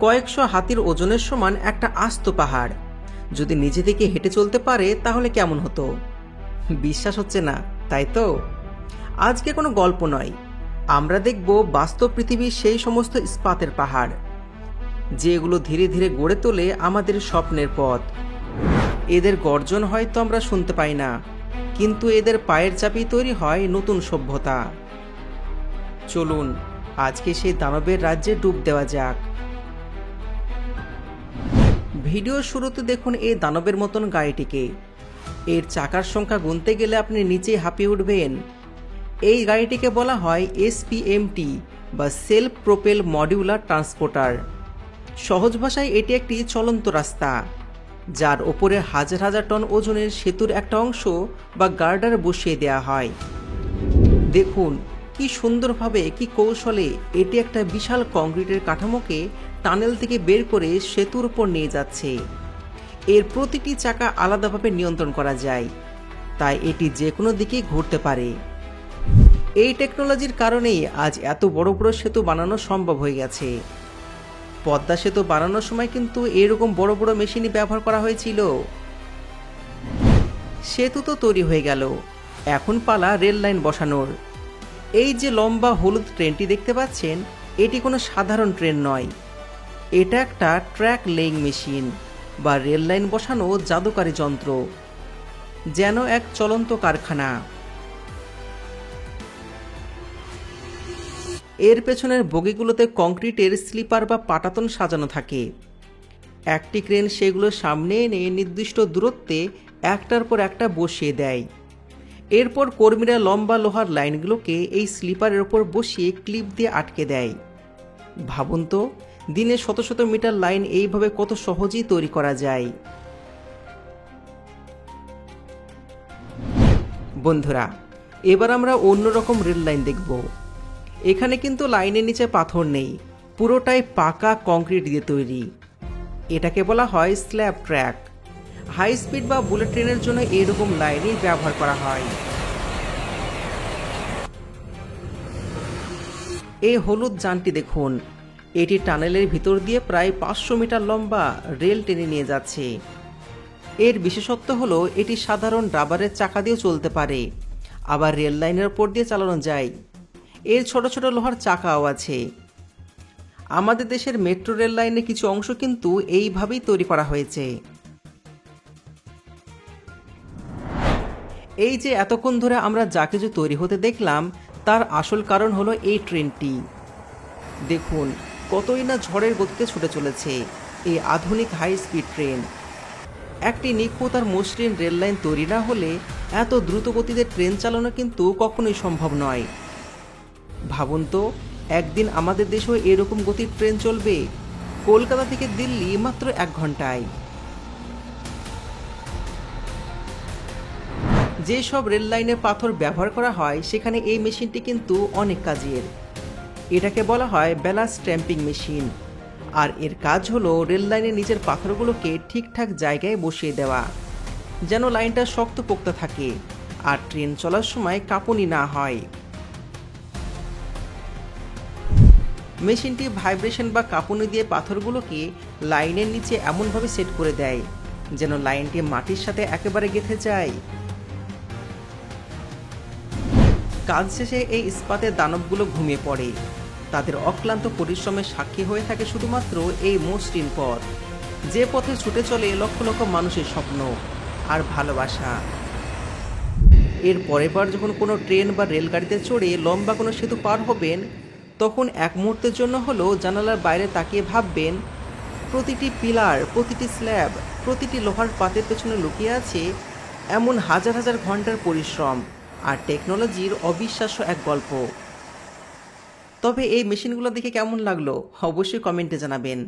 কয়েকশো হাতির ওজনের সমান একটা আস্ত পাহাড় যদি নিজে থেকে হেঁটে চলতে পারে তাহলে কেমন হতো? বিশ্বাস হচ্ছে না, তাই তো? আজকে কোনো গল্প নয়, আমরা দেখব বাস্তব পৃথিবীর সেই সমস্ত ইস্পাতের পাহাড় যেগুলো ধীরে ধীরে গড়ে তোলে আমাদের স্বপ্নের পথ। এদের গর্জন হয়তো আমরা শুনতে পাই না, কিন্তু এদের পায়ের চাপেই তৈরি হয় নতুন সভ্যতা। চলুন আজকে সেই দানবের রাজ্যে ডুব দেওয়া যাক। ভিডিওর শুরুতে দেখুন এই দানবের মতন গাড়িটিকে। এর চাকার সংখ্যা গুনতে গেলে আপনি নিচে হাঁপিয়ে উঠবেন। এই গাড়িটিকে বলা হয় এসপিএমটি বা সেলফ প্রোপেল মডিউলার ট্রান্সপোর্টার। সহজ ভাষায় এটি একটি চলন্ত রাস্তা, যার ওপরে হাজার হাজার টন ওজনের সেতুর একটা অংশ বা গার্ডার বসিয়ে দেওয়া হয়। দেখুন কি সুন্দরভাবে, কি কৌশলে এটি একটা বিশাল কংক্রিটের কাঠামোকে টানেল থেকে বের করে সেতুর উপর নিয়ে যাচ্ছে। এর প্রতিটি চাকা আলাদাভাবে নিয়ন্ত্রণ করা যায়, তাই এটি যে কোনো দিকে ঘুরতে পারে। এই টেকনোলজির কারণেই আজ এত বড় বড় সেতু বানানো সম্ভব হয়ে গেছে। পদ্মা সেতু বানানোর সময় কিন্তু এরকম বড় বড় মেশিনই ব্যবহার করা হয়েছিল। সেতু তো তৈরি হয়ে গেল, এখন পালা রেল লাইন বসানোর। এই যে লম্বা হলুদ ট্রেনটি দেখতে পাচ্ছেন, এটি কোনো সাধারণ ট্রেন নয়, এটা একটা ট্র্যাক লেইং মেশিন বা রেল লাইন বসানো জাদুকারী যন্ত্র, যেন এক চলন্ত কারখানা। এর পেছনের বগিগুলোতে কংক্রিটের স্লিপার বা পাটাতন সাজানো থাকে। একটি ক্রেন সেগুলো সামনে এনে নির্দিষ্ট দূরত্বে একটার পর একটা বসিয়ে দেয়। এরপর কর্মীরা লম্বা লোহার লাইনগুলোকে এই স্লিপারের ওপর বসিয়ে ক্লিপ দিয়ে আটকে দেয়। ভাবুন তো, দিনে শত শত মিটার লাইন এইভাবে কত সহজেই তৈরি করা যায়। বন্ধুরা, এবার আমরা অন্যরকম রেল লাইন দেখব। এখানে কিন্তু লাইনের নিচে পাথর নেই, পুরোটাই পাকা কংক্রিট দিয়ে তৈরি। এটাকে বলা হয় স্ল্যাব ট্র্যাক। হাই স্পিড বা বুলেট ট্রেনের জন্য এরকম লাইনই ব্যবহার করা হয়। এই হলুদ যানটি দেখুন, এটি টানেলের ভিতর দিয়ে প্রায় 500 মিটার লম্বা রেল টেনে নিয়ে যাচ্ছে। এর বিশেষত্ব হলো এটি সাধারণ রাবারের চাকা দিয়েও চলতে পারে, আবার রেল লাইনের উপর দিয়ে চালানো যায়। এর ছোট ছোট লোহার চাকাও আছে। আমাদের দেশের মেট্রো রেল লাইনের কিছু অংশ কিন্তু এইভাবেই তৈরি করা হয়েছে। এই যে এতক্ষণ ধরে আমরা যা কিছু তৈরি হতে দেখলাম, তার আসল কারণ হলো এই ট্রেনটি। দেখুন কতই না ঝড়ের গতিতে ছুটে চলেছে এই আধুনিক হাই স্পিড ট্রেন। একটি নিখুঁত আর মসৃণ রেল লাইন তৈরি না হলে এত দ্রুত গতিতে ট্রেন চালানো কিন্তু কখনোই সম্ভব নয়। ভাবুন তো, একদিন আমাদের দেশেও এরকম গতির ট্রেন চলবে, কলকাতা থেকে দিল্লি মাত্র 1 ঘন্টায়। যেসব রেল লাইনে পাথর ব্যবহার করা হয় সেখানে এই মেশিনটি কিন্তু অনেক কাজের। এটাকে বলা হয় ব্যালাস্ট স্ট্যাম্পিং মেশিন, আর এর কাজ হলো রেল লাইনের নিচের পাথরগুলোকে ঠিকঠাক জায়গায় বসিয়ে দেওয়া, যেন লাইনটা শক্তপোক্ত থাকে আর ট্রেন চলার সময় কাঁপুনি না হয়। মেশিনটি ভাইব্রেশন বা কাঁপুনি দিয়ে পাথরগুলোকে লাইনের নিচে এমনভাবে সেট করে দেয় যেন লাইনটি মাটির সাথে একেবারে গেঁথে যায়। কাজ শেষে এই ইস্পাতের দানবগুলো ঘুমিয়ে পড়ে। তাদের অক্লান্ত পরিশ্রমের সাক্ষী হয়ে থাকে শুধুমাত্র এই মসৃণ পথ, যে পথে ছুটে চলে লক্ষ লক্ষ মানুষের স্বপ্ন আর ভালোবাসা। এর পরের বার যখন কোনো ট্রেন বা রেলগাড়িতে চড়ে লম্বা কোনো সেতু পার হবেন, তখন এক মুহূর্তের জন্য হলেও জানালার বাইরে তাকিয়ে ভাববেন, প্রতিটি পিলার, প্রতিটি স্ল্যাব, প্রতিটি লোহার পাতের পেছনে লুকিয়ে আছে এমন হাজার হাজার ঘন্টার পরিশ্রম আর টেকনোলজির অবিশ্বাস্য এক গল্প। তবে এই মেশিনগুলো দেখে কেমন লাগলো অবশ্যই কমেন্টে জানাবেন।